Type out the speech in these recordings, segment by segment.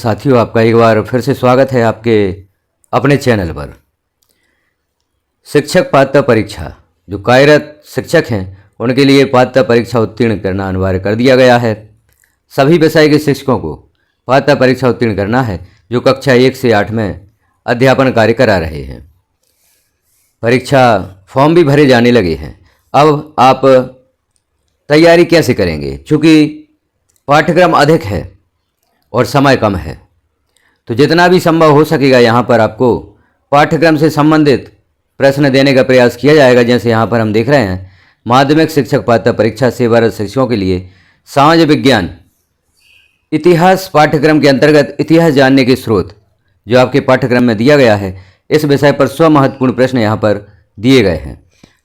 साथियों, आपका एक बार फिर से स्वागत है आपके अपने चैनल पर। शिक्षक पात्रता परीक्षा, जो कार्यरत शिक्षक हैं उनके लिए पात्रता परीक्षा उत्तीर्ण करना अनिवार्य कर दिया गया है। सभी विषय के शिक्षकों को पात्रता परीक्षा उत्तीर्ण करना है जो कक्षा 1 से 8 में अध्यापन कार्य करा रहे हैं। परीक्षा फॉर्म भी भरे जाने लगे हैं। अब आप तैयारी कैसे करेंगे? चूँकि पाठ्यक्रम अधिक है और समय कम है, तो जितना भी संभव हो सकेगा यहाँ पर आपको पाठ्यक्रम से संबंधित प्रश्न देने का प्रयास किया जाएगा। जैसे यहाँ पर हम देख रहे हैं, माध्यमिक शिक्षक पात्रता परीक्षा सेवारत शिक्षकों के लिए समाज विज्ञान इतिहास पाठ्यक्रम के अंतर्गत इतिहास जानने के स्रोत जो आपके पाठ्यक्रम में दिया गया है, इस विषय पर 100 महत्वपूर्ण प्रश्न यहाँ पर दिए गए हैं।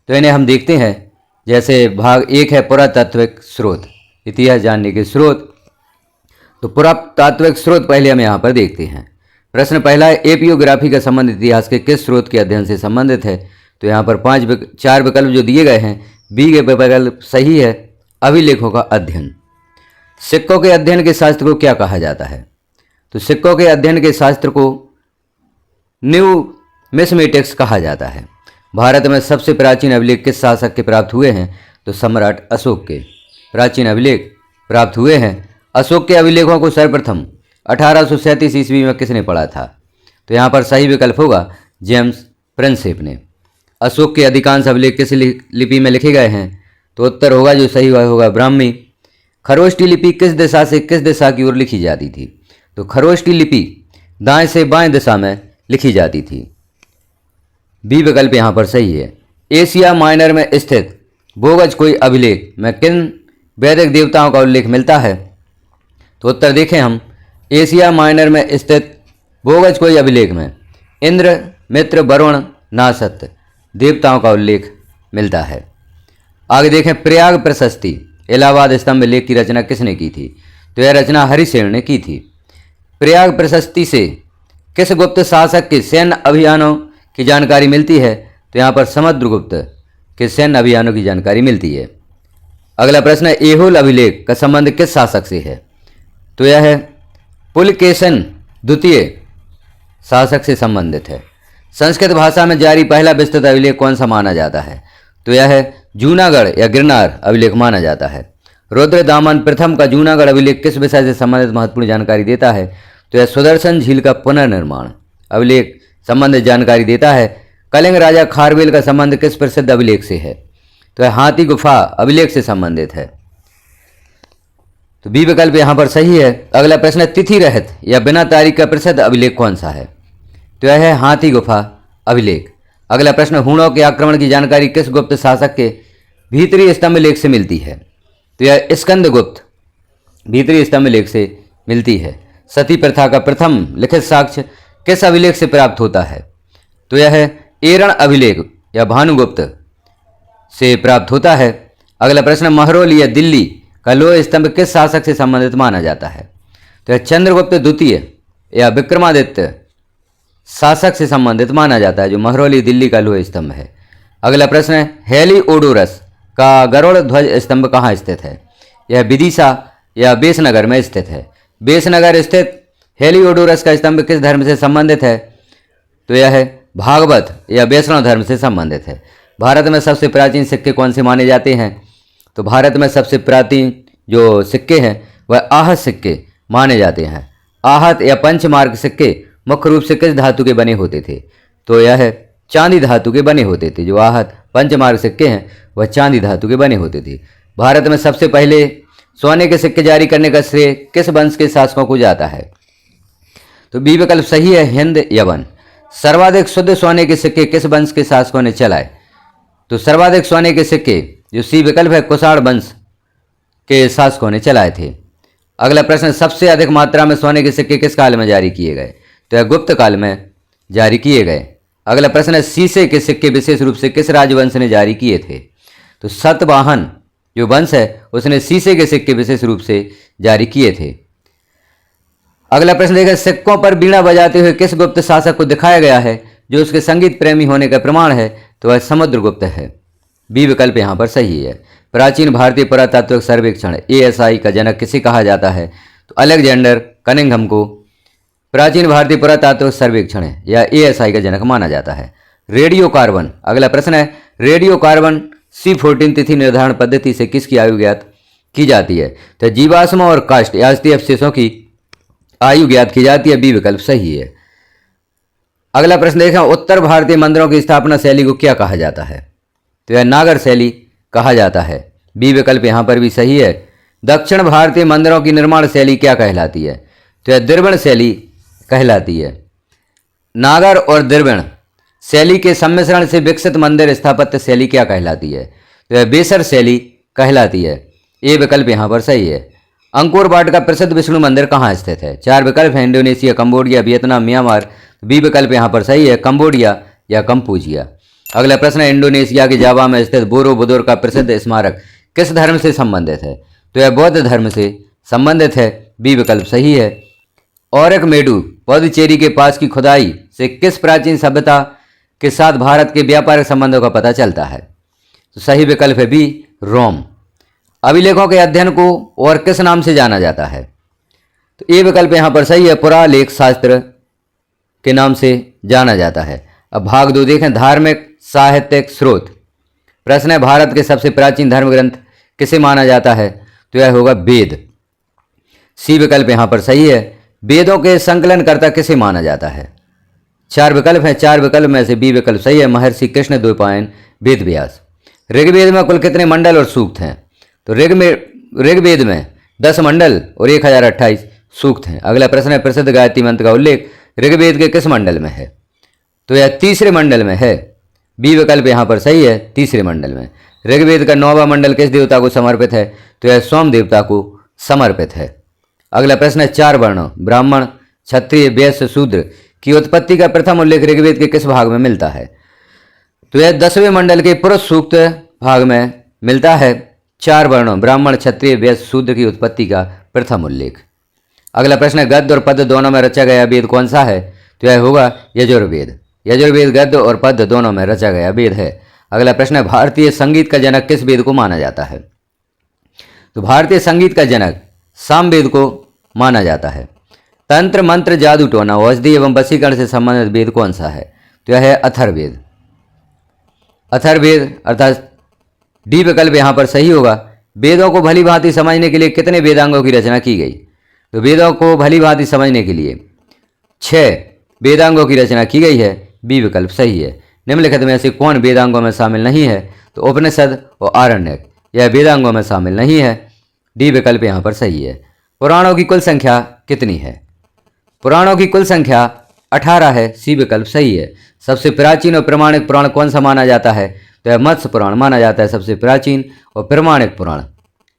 तो इन्हें हम देखते हैं। जैसे भाग 1 है पुरातात्विक स्रोत, इतिहास जानने के स्रोत। तो पुरातात्विक स्रोत पहले हम यहाँ पर देखते हैं। प्रश्न पहला है, एपियोग्राफी का संबंध इतिहास के किस स्रोत के अध्ययन से संबंधित है? तो यहाँ पर 4 विकल्प जो दिए गए हैं, बी के विकल्प सही है, अभिलेखों का अध्ययन। सिक्कों के अध्ययन के शास्त्र को क्या कहा जाता है? तो सिक्कों के अध्ययन के शास्त्र को न्यूमिस्मेटिक्स कहा जाता है। भारत में सबसे प्राचीन अभिलेख किस शासक के प्राप्त हुए हैं? तो सम्राट अशोक के प्राचीन अभिलेख प्राप्त हुए हैं। अशोक के अभिलेखों को सर्वप्रथम 1837 ईस्वी में किसने पढ़ा था? तो यहाँ पर सही विकल्प होगा जेम्स प्रिंसेप ने। अशोक के अधिकांश अभिलेख किस लिपि में लिखे गए हैं? तो उत्तर होगा जो सही होगा ब्राह्मी। खरोष्टी लिपि किस दिशा से किस दिशा की ओर लिखी जाती थी? तो खरोष्टी लिपि दाएं से बाएं दिशा में लिखी जाती थी। बी विकल्प यहाँ पर सही है। एशिया माइनर में स्थित बोगज कोई अभिलेख में किन वैदिक देवताओं का उल्लेख मिलता है? तो उत्तर देखें हम, एशिया माइनर में स्थित बोगज कोई अभिलेख में इंद्र, मित्र, वरुण, नासत्य देवताओं का उल्लेख मिलता है। आगे देखें, प्रयाग प्रशस्ति इलाहाबाद स्तंभ लेख की रचना किसने की थी? तो यह रचना हरिसेन ने की थी। प्रयाग प्रशस्ति से किस गुप्त शासक के सैन्य अभियानों की जानकारी मिलती है? तो यहाँ पर समुद्रगुप्त के सैन्य अभियानों की जानकारी मिलती है। अगला प्रश्न है, ऐहोल अभिलेख का संबंध किस शासक से है? तो यह है पुलकेशन द्वितीय शासक से संबंधित है। संस्कृत भाषा में जारी पहला विस्तृत अभिलेख कौन सा माना जाता है? तो यह है जूनागढ़ या गिरनार अभिलेख माना जाता है। रुद्रदामन प्रथम का जूनागढ़ अभिलेख किस विषय से संबंधित महत्वपूर्ण जानकारी देता है? तो यह सुदर्शन झील का पुनर्निर्माण अभिलेख संबंधित जानकारी देता है। कलिंग राजा खारवेल का संबंध किस प्रसिद्ध अभिलेख से है? तो यह हाथी गुफा अभिलेख से संबंधित है। तो बी विकल्प यहाँ पर सही है। अगला प्रश्न है, तिथि रहित या बिना तारीख का प्रसिद्ध अभिलेख कौन सा है? तो यह है हाथी गुफा अभिलेख। अगला प्रश्न, हूणों के आक्रमण की जानकारी किस गुप्त शासक के भीतरी स्तंभ लेख से मिलती है? तो यह स्कंदगुप्त भीतरी स्तंभ लेख से मिलती है। सती प्रथा का प्रथम लिखित साक्ष्य किस अभिलेख से प्राप्त होता है? तो यह है एरण अभिलेख या भानुगुप्त से प्राप्त होता है। अगला प्रश्न, महरौली या दिल्ली का लोह स्तंभ किस शासक से संबंधित माना जाता है? तो यह चंद्रगुप्त द्वितीय या विक्रमादित्य शासक से संबंधित माना जाता है, जो महरौली दिल्ली का लोह स्तंभ है। अगला प्रश्न है, हेलिओडोरस का गरुड़ ध्वज स्तंभ कहाँ स्थित है? यह विदिशा या बेसनगर में स्थित है। बेसनगर स्थित हेलिओडोरस का स्तंभ किस धर्म से संबंधित है? तो यह है भागवत या वैष्णव धर्म से संबंधित है। भारत में सबसे प्राचीन सिक्के कौन से माने जाते हैं? तो भारत में सबसे प्राचीन जो सिक्के हैं वह आहत सिक्के माने जाते हैं। आहत या पंचमार्क सिक्के मुख्य रूप से किस धातु के बने होते थे? तो यह है चांदी धातु के बने होते थे। जो आहत पंचमार्क सिक्के हैं वह चांदी धातु के बने होते थे। भारत में सबसे पहले सोने के सिक्के जारी करने का श्रेय किस वंश के शासकों को जाता है? तो बी विकल्प सही है, हिंद यवन। सर्वाधिक शुद्ध सोने के सिक्के किस वंश के शासकों ने चलाए? तो सर्वाधिक सोने के सिक्के जो सी विकल्प है, कुषाण वंश के शासकों ने चलाए थे। अगला प्रश्न, सबसे अधिक मात्रा में सोने के सिक्के किस काल में जारी किए गए? तो यह गुप्त काल में जारी किए गए। अगला प्रश्न है, शीशे के सिक्के विशेष रूप से किस राजवंश ने जारी किए थे? तो सतवाहन जो वंश है उसने शीशे के सिक्के विशेष रूप से जारी किए थे। अगला प्रश्न देखिए, सिक्कों पर बीड़ा बजाते हुए किस गुप्त शासक को दिखाया गया है जो उसके संगीत प्रेमी होने का प्रमाण है? तो वह समुद्रगुप्त है। बी विकल्प यहाँ पर सही है। प्राचीन भारतीय पुरातात्विक सर्वेक्षण ASI का जनक किसे कहा जाता है? तो अलेक्जेंडर कनिंघम को प्राचीन भारतीय पुरातात्विक सर्वेक्षण है या ASI का जनक माना जाता है। रेडियो कार्बन, अगला प्रश्न है, रेडियो कार्बन C14 तिथि निर्धारण पद्धति से किसकी आयु ज्ञात की जाती है? तो जीवाश्म और काष्ठ या अस्थि अवशेषों की आयु ज्ञात की जाती है। बी विकल्प सही है। अगला प्रश्न देखें, उत्तर भारतीय मंदिरों की स्थापना शैली को क्या कहा जाता है? तो यह नागर शैली कहा जाता है। बी विकल्प यहाँ पर भी सही है। दक्षिण भारतीय मंदिरों की निर्माण शैली क्या कहलाती है? तो यह द्रविड़ शैली कहलाती है। नागर और द्रविड़ शैली के सम्मिश्रण से विकसित मंदिर स्थापत्य शैली क्या कहलाती है? तो यह बेसर शैली कहलाती है। ए विकल्प यहाँ पर सही है। अंकोर वाट का प्रसिद्ध विष्णु मंदिर कहाँ स्थित है? 4 विकल्प है, Indonesia, Cambodia, Vietnam, Myanmar. B विकल्प यहाँ पर सही है, कंबोडिया या कंपूजिया। अगला प्रश्न है, इंडोनेशिया के जावा में स्थित बोरोबुदुर का प्रसिद्ध स्मारक किस धर्म से संबंधित है? तो यह बौद्ध धर्म से संबंधित है। बी विकल्प सही है। औरकमेडु पुडुचेरी के पास की खुदाई से किस प्राचीन सभ्यता के साथ भारत के व्यापारिक संबंधों का पता चलता है? तो सही विकल्प है बी, रोम। अभिलेखों के अध्ययन को और किस नाम से जाना जाता है? तो ए विकल्प यहाँ पर सही है, पुरालेख शास्त्र के नाम से जाना जाता है। अब भाग 2 देखें, धार्मिक साहित्यिक स्रोत। प्रश्न है, भारत के सबसे प्राचीन धर्म ग्रंथ किसे माना जाता है? तो यह होगा वेद। सी विकल्प यहाँ पर सही है। वेदों के संकलनकर्ता किसे माना जाता है? 4 विकल्प हैं, 4 विकल्प में से बी विकल्प सही है, महर्षि कृष्ण द्वैपायन वेद व्यास। ऋग्वेद में कुल कितने मंडल और सूक्त हैं? तो ऋग्वेद में 10 मंडल और 1028 सूक्त हैं। अगला प्रश्न है, प्रसिद्ध गायत्री मंत्र का उल्लेख ऋग्वेद के किस मंडल में है? तो यह तीसरे मंडल में है। बी विकल्प यहाँ पर सही है, तीसरे मंडल में। ऋग्वेद का 9वां मंडल किस देवता को समर्पित है? तो यह सोम देवता को समर्पित है। अगला प्रश्न है, 4 वर्णों ब्राह्मण, क्षत्रिय, वैश्य, शूद्र की उत्पत्ति का प्रथम उल्लेख ऋग्वेद के किस भाग में मिलता है? तो यह 10वें मंडल के पुरुष सूक्त भाग में मिलता है। 4 वर्णों ब्राह्मण, क्षत्रिय, वैश्य, शूद्र की उत्पत्ति का प्रथम उल्लेख। अगला प्रश्न है, गद्य और पद्य दोनों में रचा गया वेद कौन सा है? तो यह होगा यजुर्वेद। यजुर्वेद गद्य और पद्य दोनों में रचा गया वेद है। अगला प्रश्न है, भारतीय संगीत का जनक किस वेद को माना जाता है? तो भारतीय संगीत का जनक सामवेद को माना जाता है। तंत्र, मंत्र, जादू टोना, औषधि एवं वशीकरण से संबंधित वेद कौन सा है? तो यह है अथर्ववेद। अथर्ववेद अर्थात डी विकल्प यहाँ पर सही होगा। वेदों को भली भांति समझने के लिए कितने वेदांगों की रचना की गई? तो वेदों को भली भांति समझने के लिए 6 वेदांगों की रचना की गई है। बी विकल्प सही है। निम्नलिखित में से कौन वेदांगों में शामिल नहीं है? तो उपनिषद और आरण्यक यह वेदांगों में शामिल नहीं है। डी विकल्प यहाँ पर सही है। पुराणों की कुल संख्या कितनी है? पुराणों की कुल संख्या 18 है। सी विकल्प सही है। सबसे प्राचीन और प्रमाणिक पुराण कौन सा माना जाता है? तो यह मत्स्य पुराण माना जाता है सबसे प्राचीन और प्रमाणिक पुराण।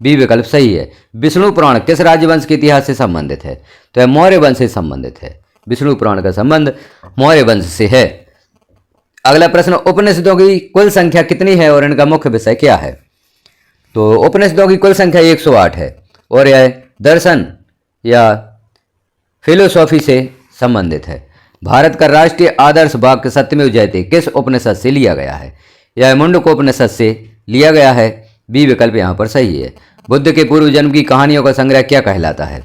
बी विकल्प सही है। विष्णु पुराण किस राजवंश के इतिहास से संबंधित है? तो यह मौर्य वंश से संबंधित है। विष्णु पुराण का संबंध मौर्य वंश से है। अगला प्रश्न, उपनिषदों की कुल संख्या कितनी है और इनका मुख्य विषय क्या है? तो उपनिषदों की कुल संख्या 108 है और यह दर्शन या फिलोसॉफी से संबंधित है। भारत का राष्ट्रीय आदर्श वाक्य सत्यमेव जयते किस उपनिषद से लिया गया है? यह मुंडकोपनिषद से लिया गया है। बी विकल्प यहाँ पर सही है। बुद्ध के पूर्व जन्म की कहानियों का संग्रह क्या कहलाता है?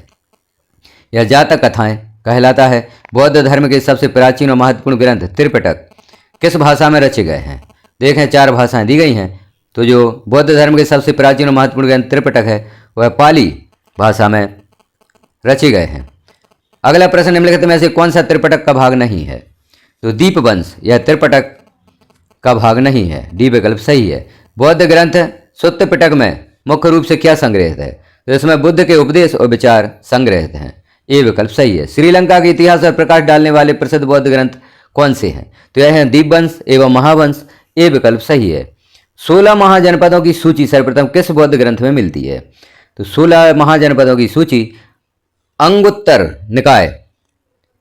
यह जातक कथाएं कहलाता है। बौद्ध धर्म के सबसे प्राचीन और महत्वपूर्ण ग्रंथ त्रिपिटक किस भाषा में रचे गए हैं? देखें 4 भाषाएं दी गई हैं। तो जो बौद्ध धर्म के सबसे प्राचीन और महत्वपूर्ण ग्रंथ त्रिपिटक है वह पाली भाषा में रचे गए हैं। अगला प्रश्न, निम्नलिखित में से कौन सा त्रिपिटक का भाग नहीं है? तो दीपवंश यह त्रिपिटक का भाग नहीं है। डी विकल्प सही है। बौद्ध ग्रंथ सुत्त पिटक में मुख्य रूप से क्या संग्रहित है? तो इसमें बुद्ध के उपदेश और विचार संग्रहित हैं। ए विकल्प सही है। श्रीलंका के इतिहास पर प्रकाश डालने वाले प्रसिद्ध बौद्ध ग्रंथ कौन से हैं? तो यह है दीपवंश एवं महावंश। ए विकल्प सही है। 16 महाजनपदों की सूची सर्वप्रथम किस बौद्ध ग्रंथ में मिलती है? तो 16 महाजनपदों की सूची अंगुत्तर निकाय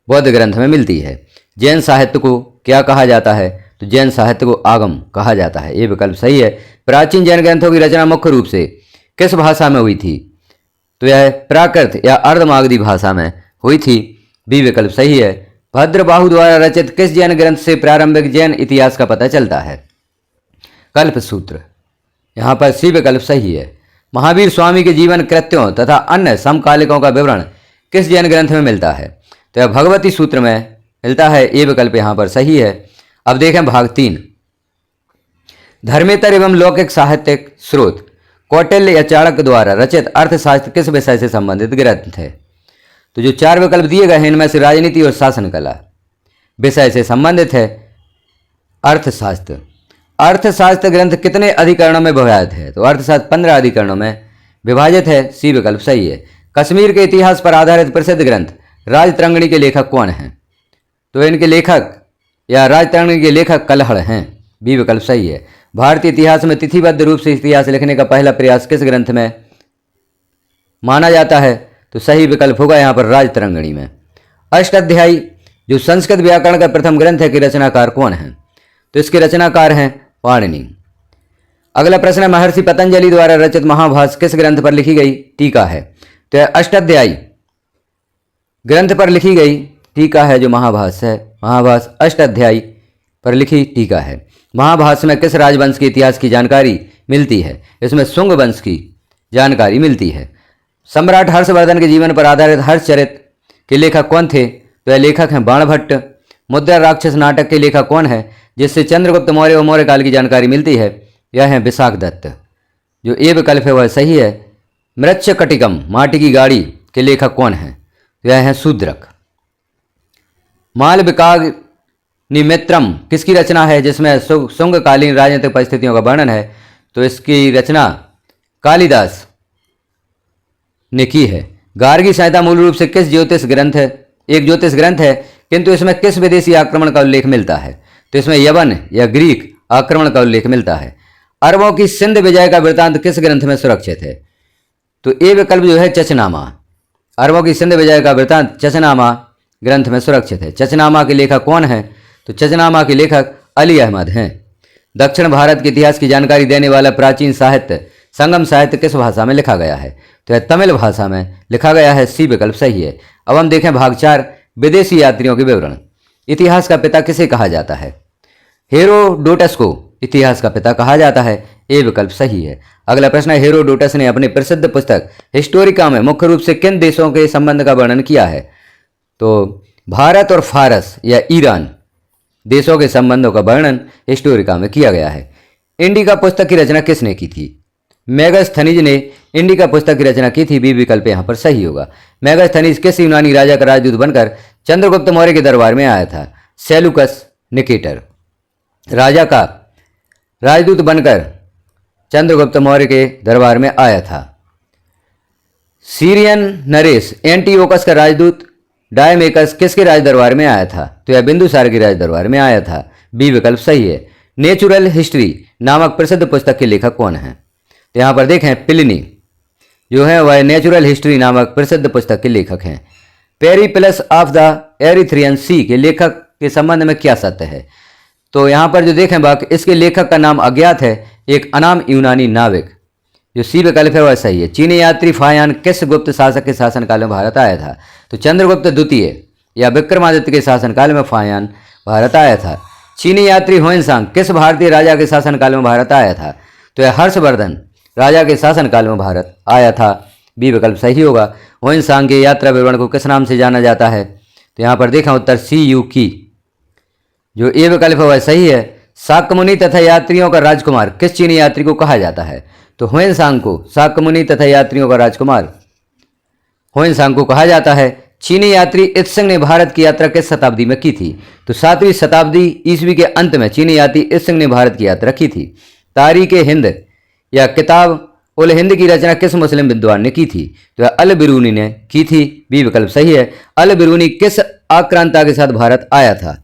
बौद्ध ग्रंथ में मिलती है। जैन साहित्य को क्या कहा जाता है? तो जैन साहित्य को आगम कहा जाता है। ये विकल्प सही है। प्राचीन जैन ग्रंथों की रचना मुख्य रूप से किस भाषा में हुई थी? तो यह प्राकृत या अर्धमागधी भाषा में हुई थी। बी विकल्प सही है। भद्रबाहु द्वारा रचित किस जैन ग्रंथ से प्रारंभिक जैन इतिहास का पता चलता है? कल्पसूत्र। यहाँ पर सी विकल्प सही है। महावीर स्वामी के जीवन कृत्यों तथा अन्य समकालिकों का विवरण किस जैन ग्रंथ में मिलता है? तो यह भगवती सूत्र में मिलता है, ये विकल्प यहाँ पर सही है। अब देखें भाग 3, धर्मेतर एवं लौकिक साहित्यिक स्रोत कौटिल्य या चाणक्य द्वारा रचित अर्थशास्त्र किस विषय से संबंधित ग्रंथ है? तो जो 4 विकल्प दिए गए हैं इनमें से राजनीति और शासन कला विषय से संबंधित है अर्थशास्त्र। अर्थशास्त्र ग्रंथ कितने अधिकरणों में विभाजित है? तो अर्थशास्त्र 15 अधिकरणों में विभाजित है, सी विकल्प सही है। कश्मीर के इतिहास पर आधारित प्रसिद्ध ग्रंथ राजतरंगिणी के लेखक कौन हैं? तो इनके लेखक या राजतरंगिणी के लेखक कलहड़ हैं, बी विकल्प सही है। भारतीय इतिहास में तिथिबद्ध रूप से इतिहास लिखने का पहला प्रयास किस ग्रंथ में माना जाता है? तो सही विकल्प होगा यहाँ पर राजतरंगिणी में। अष्टाध्यायी जो संस्कृत व्याकरण का प्रथम ग्रंथ है कि रचनाकार कौन है? तो इसके रचनाकार हैं पाणिनि। अगला प्रश्न है, महर्षि पतंजलि द्वारा रचित महाभाष्य किस ग्रंथ पर लिखी गई टीका है? तो अष्टाध्यायी ग्रंथ पर लिखी गई टीका है जो महाभाष्य है। महाभाष्य अष्टाध्यायी पर लिखी टीका है। महाभाष्य में किस राजवंश के इतिहास की जानकारी मिलती है? इसमें शुंग वंश की जानकारी मिलती है। सम्राट हर्षवर्धन के जीवन पर आधारित हर्षचरित के लेखक कौन थे? तो यह लेखक हैं बाणभट्ट। मुद्रा राक्षस नाटक के लेखक कौन है जिससे चंद्रगुप्त मौर्य और मौर्य काल की जानकारी मिलती है? यह है विशाख दत्त। जो ए विकल्प है वह सही है। मृच्छकटिकम माटी की गाड़ी के लेखक कौन है? यह है शूद्रक। मालविकाग्निमित्रम किसकी रचना है जिसमें शुंगकालीन राजनीतिक परिस्थितियों का वर्णन है? तो इसकी रचना कालिदास ने की है। गार्गी संहिता मूल रूप से किस ज्योतिष ग्रंथ है? एक ज्योतिष ग्रंथ है, किंतु इसमें किस विदेशी आक्रमण का उल्लेख मिलता है? तो इसमें यवन या ग्रीक आक्रमण का उल्लेख मिलता है। अरबों की सिंध विजय का वृत्तांत किस ग्रंथ में सुरक्षित है? तो ए विकल्प जो है चचनामा। अरबों की सिंध विजय का वृत्तांत चचनामा ग्रंथ में सुरक्षित है। चचनामा के लेखक कौन है? तो चचनामा के लेखक अली अहमद हैं। दक्षिण भारत के इतिहास की जानकारी देने वाला प्राचीन साहित्य संगम साहित्य किस भाषा में लिखा गया है? तो यह तमिल भाषा में लिखा गया है, सी विकल्प सही है। अब हम देखें भाग 4, विदेशी यात्रियों के विवरण। इतिहास का पिता किसे कहा जाता है? हेरोडोटस को इतिहास का पिता कहा जाता है, ए विकल्प सही है। अगला प्रश्न है, हेरोडोटस ने अपनी प्रसिद्ध पुस्तक हिस्टोरिका में मुख्य रूप से किन देशों के संबंध का वर्णन किया है? तो भारत और फारस या ईरान देशों के संबंधों का वर्णन हिस्टोरिका में किया गया है। इंडिका पुस्तक की रचना किसने की थी? मेगास्थनीज ने इंडिका पुस्तक की रचना की थी, बी विकल्प यहाँ पर सही होगा। मेगास्थनीज किस यूनानी राजा का राजदूत बनकर चंद्रगुप्त मौर्य के दरबार में आया था? सेलुकस निकेटर राजा का राजदूत बनकर चंद्रगुप्त मौर्य के दरबार में आया था। सीरियन नरेश एंटीओकस का राजदूत डायमेकस किसके राज दरबार में आया था? तो यह बिंदुसार के राज दरबार में आया था, बी विकल्प सही है। नेचुरल हिस्ट्री नामक प्रसिद्ध पुस्तक के लेखक कौन है? तो यहाँ पर देखें प्लिनी जो है वह नेचुरल हिस्ट्री नामक प्रसिद्ध पुस्तक के लेखक हैं। पेरिप्लस ऑफ द एरिथ्रियन सी के लेखक के संबंध में क्या सत्य है? तो यहाँ पर जो देखें बाकी इसके लेखक का नाम अज्ञात है, एक अनाम यूनानी नाविक। जो सी विकल्प है वह सही है। चीनी यात्री फायान किस गुप्त शासक के शासनकाल में भारत आया था? तो चंद्रगुप्त द्वितीय या विक्रमादित्य के शासनकाल में फायान भारत आया था। चीनी यात्री हुएनसांग किस भारतीय राजा के शासनकाल में भारत आया था? तो यह हर्षवर्धन राजा के शासनकाल में भारत आया था, बी विकल्प सही होगा। हुएनसांग के यात्रा विवरण को किस नाम से जाना जाता है? तो यहाँ पर देखा उत्तर सी यू की। जो ए विकल्प है वह सही है। शाक्यमुनि तथा यात्रियों का राजकुमार किस चीनी यात्री को कहा जाता है? तो हुएनसांग को शाक्यमुनि तथा यात्रियों का राजकुमार हुएनसांग को कहा जाता है। चीनी यात्री इत्सिंग ने भारत की यात्रा किस शताब्दी में की थी? तो 7वीं शताब्दी ईस्वी के अंत में चीनी यात्री इत्सिंग ने भारत की यात्रा की थी। तारीख हिंद या किताब उल हिंद की रचना किस मुस्लिम विद्वान ने की थी? तो अल बिरूनी ने की थी, बी विकल्प सही है। अल बिरूनी किस आक्रांता के साथ भारत आया था?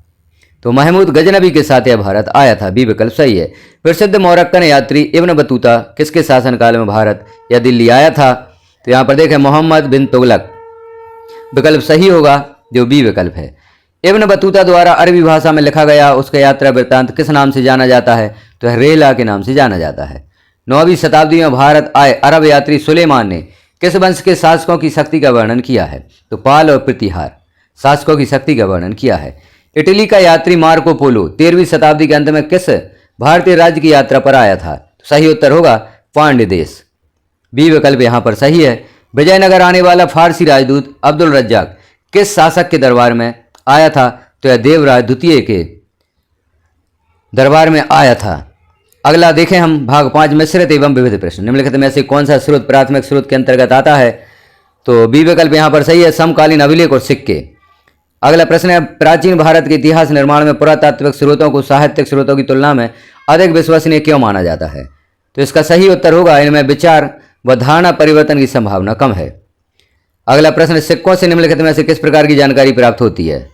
तो महमूद गजनबी के साथ यह भारत आया था, बी विकल्प सही है। प्रसिद्ध मोरक्कन यात्री इब्न बतूता किसके शासनकाल में भारत या दिल्ली आया था? तो यहाँ पर देखें मोहम्मद बिन तुगलक, विकल्प सही होगा जो बी विकल्प है। इब्न बतूता द्वारा अरबी भाषा में लिखा गया उसका यात्रा वृत्तांत किस नाम से जाना जाता है? तो रेला के नाम से जाना जाता है। 9वीं शताब्दी में भारत आए अरब यात्री सुलेमान ने किस वंश के शासकों की शक्ति का वर्णन किया है? तो पाल और प्रतिहार शासकों की शक्ति का वर्णन किया है। इटली का यात्री मार्को पोलो 13वीं शताब्दी के अंत में किस भारतीय राज्य की यात्रा पर आया था? तो सही उत्तर होगा पांड्य देश, बी विकल्प यहाँ पर सही है। विजयनगर आने वाला फारसी राजदूत अब्दुल रज्जाक किस शासक के दरबार में आया था? तो यह देवराज द्वितीय के दरबार में आया था। अगला देखें हम भाग 5 मिश्रित एवं विविध प्रश्न। निम्नलिखित में से कौन सा स्रोत प्राथमिक स्रोत के अंतर्गत आता है? तो बी विकल्प यहाँ पर सही है, समकालीन अभिलेख और सिक्के। अगला प्रश्न है, प्राचीन भारत के इतिहास निर्माण में पुरातात्विक स्रोतों को साहित्यिक स्रोतों की तुलना में अधिक विश्वसनीय क्यों माना जाता है? तो इसका सही उत्तर होगा, इनमें विचार व धारणा परिवर्तन की संभावना कम है। अगला प्रश्न, सिक्कों से निम्नलिखित में से किस प्रकार की जानकारी प्राप्त होती है?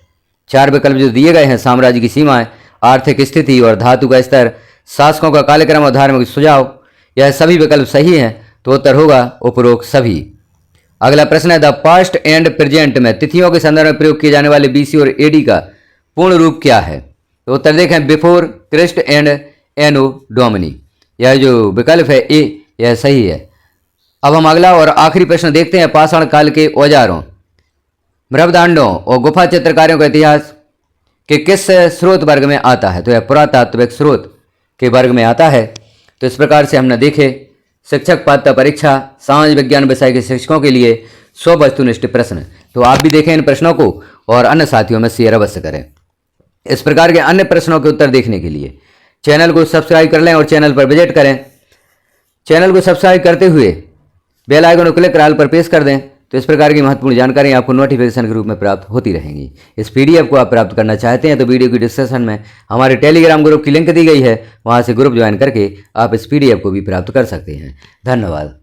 4 विकल्प जो दिए गए हैं, साम्राज्य की सीमाएं, आर्थिक स्थिति और धातु का स्तर, शासकों का कालक्रम और धार्मिक सुझाव, यह सभी विकल्प सही हैं, तो उत्तर होगा उपरोक्त सभी। अगला प्रश्न है, द पास्ट एंड प्रेजेंट में तिथियों के संदर्भ में प्रयोग किए जाने वाले बीसी और एडी का पूर्ण रूप क्या है? तो उत्तर देखें, before Christ and Anno Domini. यह जो विकल्प है ए, यह सही है। अब हम अगला और आखिरी प्रश्न देखते हैं, पाषाण काल के औजारों, मृदंडों और गुफा चित्रकारियों का इतिहास के किस स्रोत वर्ग में आता है? तो यह पुरातात्विक स्रोत के वर्ग में आता है। तो इस प्रकार से हमने देखे शिक्षक पात्रता परीक्षा समाज विज्ञान विषय के शिक्षकों के लिए 100 वस्तुनिष्ठ प्रश्न। तो आप भी देखें इन प्रश्नों को और अन्य साथियों में शेयर अवश्य करें। इस प्रकार के अन्य प्रश्नों के उत्तर देखने के लिए चैनल को सब्सक्राइब कर लें और चैनल पर विजिट करें। चैनल को सब्सक्राइब करते हुए बेल आइकन को क्लिक कर ऑल पर प्रेस कर दें, तो इस प्रकार की महत्वपूर्ण जानकारी आपको नोटिफिकेशन के रूप में प्राप्त होती रहेंगी। इस पीडीएफ को आप प्राप्त करना चाहते हैं तो वीडियो की डिस्क्रिप्शन में हमारे टेलीग्राम ग्रुप की लिंक दी गई है, वहां से ग्रुप ज्वाइन करके आप इस पीडीएफ को भी प्राप्त कर सकते हैं। धन्यवाद।